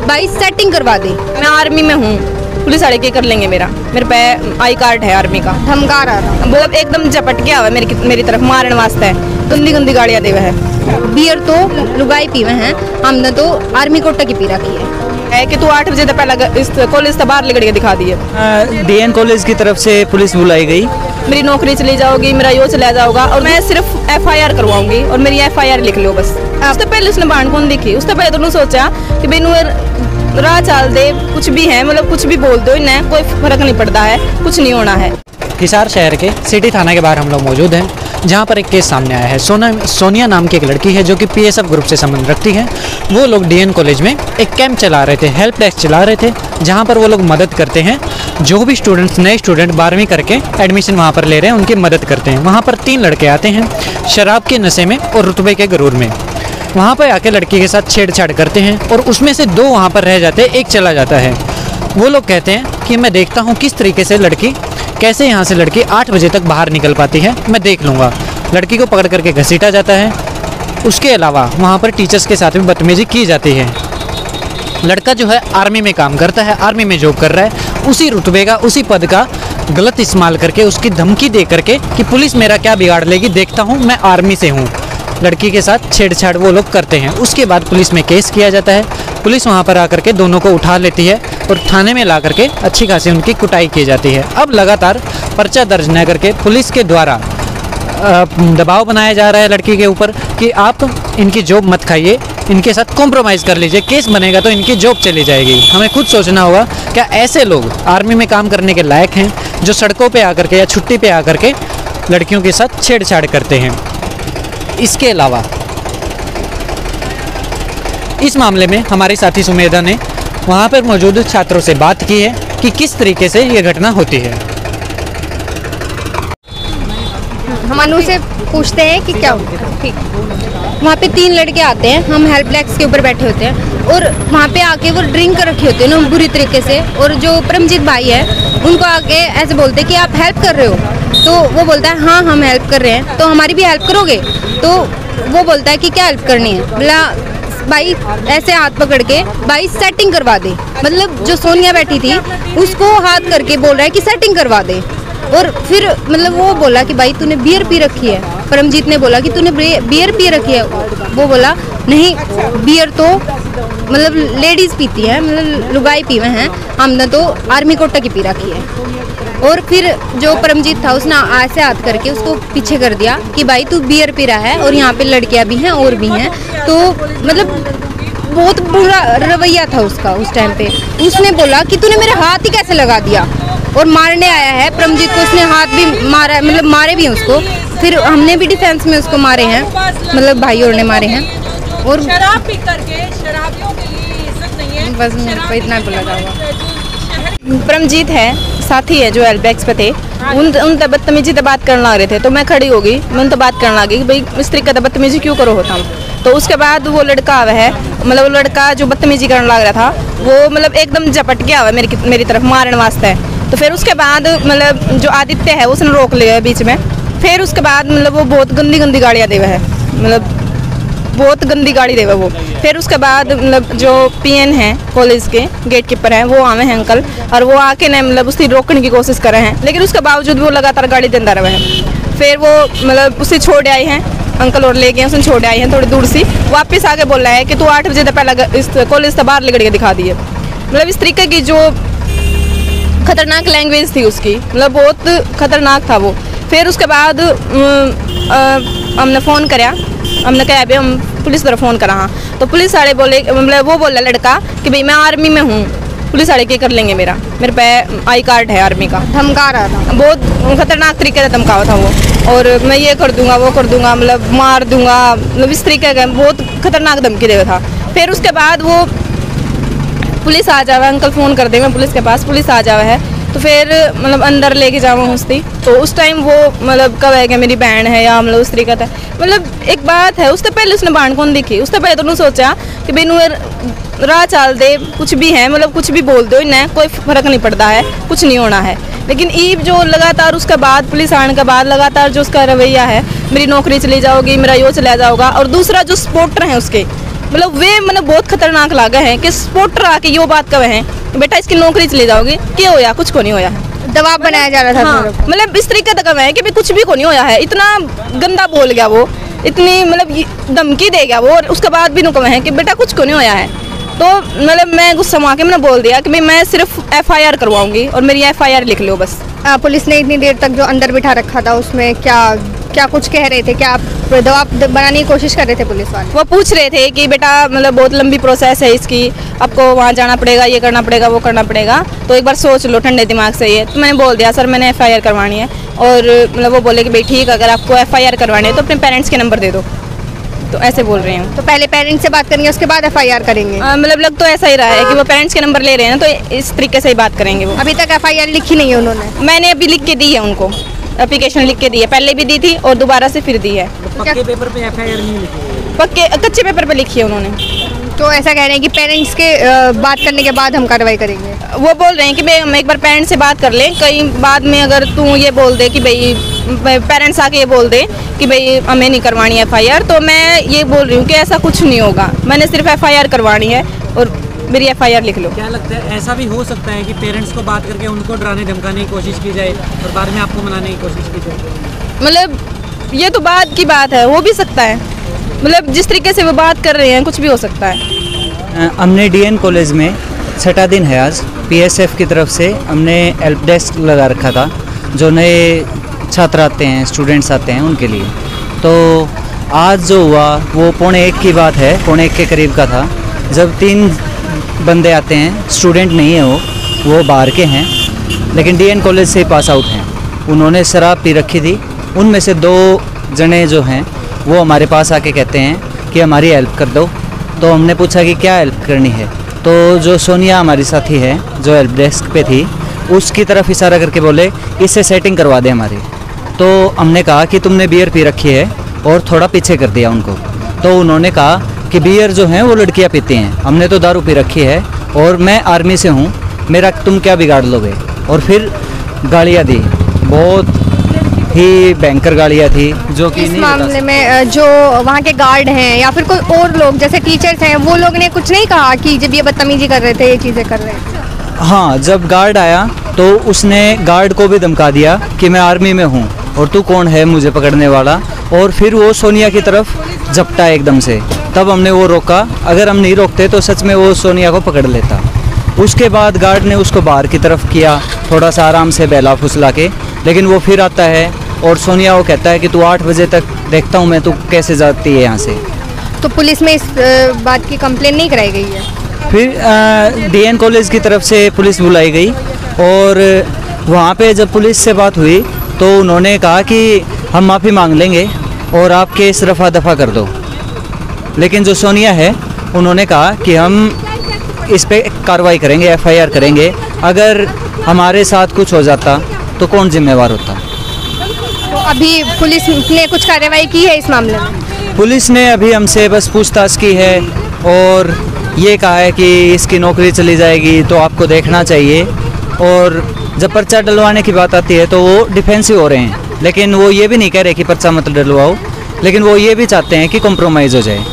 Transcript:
भाई सेटिंग करवा दे। मैं आर्मी में हूँ, पुलिस वाले के कर लेंगे मेरे पे आई कार्ड है आर्मी का। धमका रहा था मतलब एकदम झपट के आवा मेरी तरफ मारने वास्ते, गंदी गंदी गाड़ियाँ देवे है। बियर तो लुगाई पीवे हैं, हमने तो आर्मी कोटा की पी रखी है कि तू 8 बजे तक पहला इस कॉलेज से बाहर निकल के दिखा दिए। डीएन कॉलेज की तरफ से पुलिस बुलाई गई, मेरी नौकरी चली जाओगी, मेरा यो चला जाओगा और मैं सिर्फ एफआईआर करवाऊंगी और मेरी एफआईआर लिख लो बस। उससे पहले उसने बाण कौन देखी, उससे पहले तो सोचा कि बेनू राह चाल दे, कुछ भी है मतलब कुछ भी बोल दो, इन्हें कोई फर्क नहीं पड़ता है, कुछ नहीं होना है। हिसार शहर के सिटी थाना के बाहर हम लोग मौजूद हैं, जहां पर एक केस सामने आया है। सोनिया नाम की एक लड़की है जो कि पीएसएफ ग्रुप से संबंध रखती है। वो लोग डीएन कॉलेज में एक कैंप चला रहे थे, हेल्प डेस्क चला रहे थे, जहां पर वो लोग मदद करते हैं जो भी स्टूडेंट्स, नए स्टूडेंट 12वीं करके एडमिशन वहां पर ले रहे हैं, उनकी मदद करते हैं। वहां पर 3 लड़के आते हैं शराब के नशे में और रुतबे के गरूर में। वहाँ पर आके लड़की के साथ छेड़छाड़ करते हैं और उसमें से 2 वहाँ पर रह जाते हैं, एक चला जाता है। वो लोग कहते हैं कि मैं देखता हूँ किस तरीके से कैसे यहाँ से लड़की 8 बजे तक बाहर निकल पाती है, मैं देख लूँगा। लड़की को पकड़ करके घसीटा जाता है। उसके अलावा वहाँ पर टीचर्स के साथ भी बदतमीजी की जाती है। लड़का जो है आर्मी में काम करता है, आर्मी में जॉब कर रहा है, उसी रुतबे का, उसी पद का गलत इस्तेमाल करके, उसकी धमकी दे करके कि पुलिस मेरा क्या बिगाड़ लेगी, देखता हूँ मैं आर्मी से हूँ, लड़की के साथ छेड़छाड़ वो लोग करते हैं। उसके बाद पुलिस में केस किया जाता है। पुलिस वहाँ पर आकर के दोनों को उठा लेती है और थाने में ला करके अच्छी खासी उनकी कुटाई की जाती है। अब लगातार पर्चा दर्ज न करके पुलिस के द्वारा दबाव बनाया जा रहा है लड़की के ऊपर कि आप इनकी जॉब मत खाइए, इनके साथ कॉम्प्रोमाइज़ कर लीजिए, केस बनेगा तो इनकी जॉब चली जाएगी। हमें खुद सोचना होगा क्या ऐसे लोग आर्मी में काम करने के लायक हैं जो सड़कों पे आकर के या छुट्टी पे आकर के लड़कियों के साथ छेड़छाड़ करते हैं। इसके अलावा इस मामले में हमारी साथी सुमेधा ने वहाँ पर मौजूद छात्रों से बात की है कि किस तरीके से ये घटना होती है। हम अनु से पूछते हैं कि क्या होता है। ठीक, वहाँ पे 3 लड़के आते हैं, हम हेल्प डेस्क के ऊपर बैठे होते हैं और वहाँ पे आके वो ड्रिंक कर रखे होते हैं ना बुरी तरीके से, और जो परमजीत भाई है उनको आके ऐसे बोलते हैं कि आप हेल्प कर रहे हो, तो वो बोलता है हाँ हम हेल्प कर रहे हैं, तो हमारी भी हेल्प करोगे। तो वो बोलता है कि क्या हेल्प करनी है, बोला भाई ऐसे हाथ पकड़ के भाई सेटिंग करवा दे। मतलब जो सोनिया बैठी थी उसको हाथ करके बोल रहा है कि सेटिंग करवा दे। और फिर मतलब वो बोला कि भाई तूने बियर पी रखी है, परमजीत ने बोला कि तूने बियर पी रखी है। वो बोला नहीं, बियर तो मतलब लेडीज़ पीती है, मतलब लुगाई पीवे हैं, हमने तो आर्मी कोटा की पी रखी है। और फिर जो परमजीत था उसने ऐसे हाथ करके उसको पीछे कर दिया कि भाई तू बियर पी रहा है और यहाँ पे लड़कियाँ भी हैं और भी हैं। तो मतलब बहुत बुरा रवैया था उसका उस टाइम पे। उसने बोला कि तूने मेरे हाथ ही कैसे लगा दिया, और मारने आया है परमजीत को, उसने हाथ भी मारा, मतलब मारे भी हैं उसको। फिर हमने भी डिफेंस में उसको मारे हैं, मतलब भाई और ने मारे हैं। और शराब पी करके शराबियों के लिए इज्जत नहीं है, बस मेरे को इतना बोला जाएगा। परमजीत है, साथी है जो हेल्प डेस्क पे थे, उन बदतमीजी से बात करने लग रहे थे, तो मैं खड़ी हो गई, मैं उन तो बात करने लगी कि भाई इस तरीके से बदतमीजी क्यों करो होता हम। तो उसके बाद वो लड़का आवा है, मतलब वो लड़का जो बदतमीजी करने लग रहा था वो मतलब एकदम झपट के आवा मेरी तरफ मारने वास्ते। तो फिर उसके बाद मतलब जो आदित्य है उसने रोक लिया बीच में। फिर उसके बाद मतलब वो बहुत गंदी गंदी गाड़ियाँ देवे है, मतलब बहुत गंदी गाड़ी देवे वो। फिर उसके बाद मतलब जो पीएन है कॉलेज के गेट कीपर हैं वो आवे हैं अंकल, और वो आके ना मतलब उसकी रोकने की कोशिश कर रहे हैं, लेकिन उसके बावजूद वो लगातार गाड़ी देता रहे हैं। फिर वो मतलब उसे छोड़ आए हैं अंकल और ले गए, उसने छोड़ आए हैं थोड़ी दूर से, वापस आके बोल रहा है कि तू 8 बजे तक पहला इस कॉलेज से बाहर निकल के दिखा दिए। मतलब इस तरीके की जो खतरनाक लैंग्वेज थी उसकी, मतलब बहुत खतरनाक था वो। फिर उसके बाद हमने फ़ोन कराया, हमने कहा अभी हम पुलिस तरफ फ़ोन करा। हाँ, तो पुलिस वाले बोले, मतलब वो बोला लड़का कि भाई मैं आर्मी में हूँ, पुलिस वाले के कर लेंगे मेरे पे आई कार्ड है आर्मी का। धमका रहा था, बहुत खतरनाक तरीके से धमकावा था वो, और मैं ये कर दूंगा वो कर दूंगा, मतलब मार दूंगा, मतलब इस तरीके का बहुत खतरनाक धमकी दे था। फिर उसके बाद वो पुलिस आ जावा, अंकल फ़ोन कर देंगे पुलिस के पास, पुलिस आ जावा है। तो फिर मतलब अंदर लेके जावा हंसती, तो उस टाइम वो मतलब कब है कि मेरी बहन है या मतलब उस तरीका था। मतलब एक बात है, उससे पहले उसने बाण कौन देखी, उससे पहले तो उन्होंने सोचा कि बेनू राह चाल दे, कुछ भी है मतलब कुछ भी बोल दो, इन्हें कोई फर्क नहीं पड़ता है, कुछ नहीं होना है। लेकिन ईब जो लगातार उसके बाद पुलिस आने के बाद लगातार जो उसका रवैया है, मेरी नौकरी चली जाओगी, मेरा यो चला जाओगा, और दूसरा जो सपोर्टर हैं उसके मतलब वे मतलब बहुत खतरनाक लागे हैं कि स्पोर्टर आके यो बात कहे हैं बेटा इसकी नौकरी चली जाओगी, क्या होया, कुछ को नहीं होया है। दबाव बनाया जा रहा था। हाँ, मतलब इस तरीके तक है कि कुछ भी को नहीं होया है। इतना गंदा बोल गया वो, इतनी मतलब धमकी दे गया वो, और उसके बाद भी नुकम है कि बेटा कुछ को नहीं होया है। तो मतलब मैं गुस्सा में आके मैंने बोल दिया कि भाई मैं सिर्फ एफआईआर करवाऊंगी और मेरी एफआईआर लिख लो बस। पुलिस ने इतनी देर तक जो अंदर बिठा रखा था उसमें क्या कुछ कह रहे थे, क्या आप दबाव बनाने की कोशिश कर रहे थे पुलिस वाले? वो पूछ रहे थे कि बेटा मतलब बहुत लंबी प्रोसेस है इसकी, आपको वहाँ जाना पड़ेगा, ये करना पड़ेगा, वो करना पड़ेगा, तो एक बार सोच लो ठंडे दिमाग से ये। तो मैंने बोल दिया सर मैंने एफआईआर करवानी है, और मतलब वो बोले कि भाई ठीक, अगर आपको एफआईआर करवानी है तो अपने पेरेंट्स के नंबर दे दो। तो ऐसे बोल रही हूँ। तो पहले पेरेंट्स से बात करेंगे, उसके बाद एफआईआर करेंगे? मतलब लग तो ऐसा ही रहा है कि वो पेरेंट्स के नंबर ले रहे हैं ना, तो इस तरीके से ही बात करेंगे वो। अभी तक एफआईआर लिखी नहीं है उन्होंने? मैंने अभी लिख के दी है उनको, एप्लीकेशन लिख के दी है, पहले भी दी थी और दोबारा से फिर दी है। पक्के पेपर पे एफआईआर नहीं लिखी, पक्के कच्चे पेपर पे लिखी है उन्होंने। तो ऐसा कह रहे हैं कि पेरेंट्स के बात करने के बाद हम कार्रवाई करेंगे। वो बोल रहे हैं कि भाई हम एक बार पेरेंट्स से बात कर लें, कहीं बाद में अगर तू ये बोल दे कि भाई पेरेंट्स आके ये बोल दे कि भाई हमें नहीं करवानी एफआईआर, तो मैं ये बोल रही हूँ कि ऐसा कुछ नहीं होगा, मैंने सिर्फ एफआईआर करवानी है और मेरी एफआईआर लिख लो। क्या लगता है ऐसा भी हो सकता है कि पेरेंट्स को बात करके उनको डराने धमकाने की कोशिश की जाए और बाद में आपको मनाने की कोशिश की जाए? मतलब ये तो बाद की बात है, हो भी सकता है, मतलब जिस तरीके से वो बात कर रहे हैं कुछ भी हो सकता है। हमने डीएन कॉलेज में 6ठा दिन है आज, पीएसएफ की तरफ से हमने हेल्प डेस्क लगा रखा था, जो नए छात्र आते हैं, स्टूडेंट्स आते हैं उनके लिए। तो आज जो हुआ वो 1:45 की बात है, 1:45 के करीब का था, जब 3 बंदे आते हैं, स्टूडेंट नहीं है वो बाहर के हैं, लेकिन डीएन कॉलेज से पास आउट हैं। उन्होंने शराब पी रखी थी, उनमें से 2 जने जो हैं वो हमारे पास आके कहते हैं कि हमारी हेल्प कर दो। तो हमने पूछा कि क्या हेल्प करनी है, तो जो सोनिया हमारी साथी है जो हेल्प डेस्क पे थी, उसकी तरफ इशारा करके बोले इससे सेटिंग करवा दे हमारी। तो हमने कहा कि तुमने बियर पी रखी है, और थोड़ा पीछे कर दिया उनको। तो उन्होंने कहा कि बियर जो है वो लड़कियां पीती हैं, हमने तो दारू पी रखी है और मैं आर्मी से हूँ, मेरा तुम क्या बिगाड़ लोगे। और फिर गालियाँ दी, बहुत ही भयंकर गालियाँ थी, जो कि इस मामले में जो वहाँ के गार्ड हैं या फिर कोई और लोग जैसे टीचर्स हैं, वो लोग ने कुछ नहीं कहा कि जब ये बदतमीजी कर रहे थे, ये चीज़ें कर रहे थे? हाँ, जब गार्ड आया तो उसने गार्ड को भी धमका दिया कि मैं आर्मी में हूँ और तू कौन है मुझे पकड़ने वाला, और फिर वो सोनिया की तरफ झपटा एकदम से। तब हमने वो रोका, अगर हम नहीं रोकते तो सच में वो सोनिया को पकड़ लेता। उसके बाद गार्ड ने उसको बाहर की तरफ किया, थोड़ा सा आराम से बहला फुसला के, लेकिन वो फिर आता है और सोनिया को कहता है कि तू 8 बजे तक देखता हूँ मैं तू कैसे जाती है यहाँ से। तो पुलिस में इस बात की कंप्लेन नहीं कराई गई है? फिर डीएन कॉलेज की तरफ से पुलिस बुलाई गई, और वहाँ पे जब पुलिस से बात हुई तो उन्होंने कहा कि हम माफ़ी मांग लेंगे और आप केस रफा दफा कर दो। लेकिन जो सोनिया है उन्होंने कहा कि हम इस पे कार्रवाई करेंगे, एफआईआर करेंगे, अगर हमारे साथ कुछ हो जाता तो कौन जिम्मेवार होता। तो अभी पुलिस ने कुछ कार्रवाई की है इस मामले में? पुलिस ने अभी हमसे बस पूछताछ की है और ये कहा है कि इसकी नौकरी चली जाएगी तो आपको देखना चाहिए, और जब पर्चा डलवाने की बात आती है तो वो डिफेंसिव हो रहे हैं, लेकिन वो ये भी नहीं कह रहे कि पर्चा मत डलवाओ, लेकिन वो ये भी चाहते हैं कि कॉम्प्रोमाइज़ हो जाए।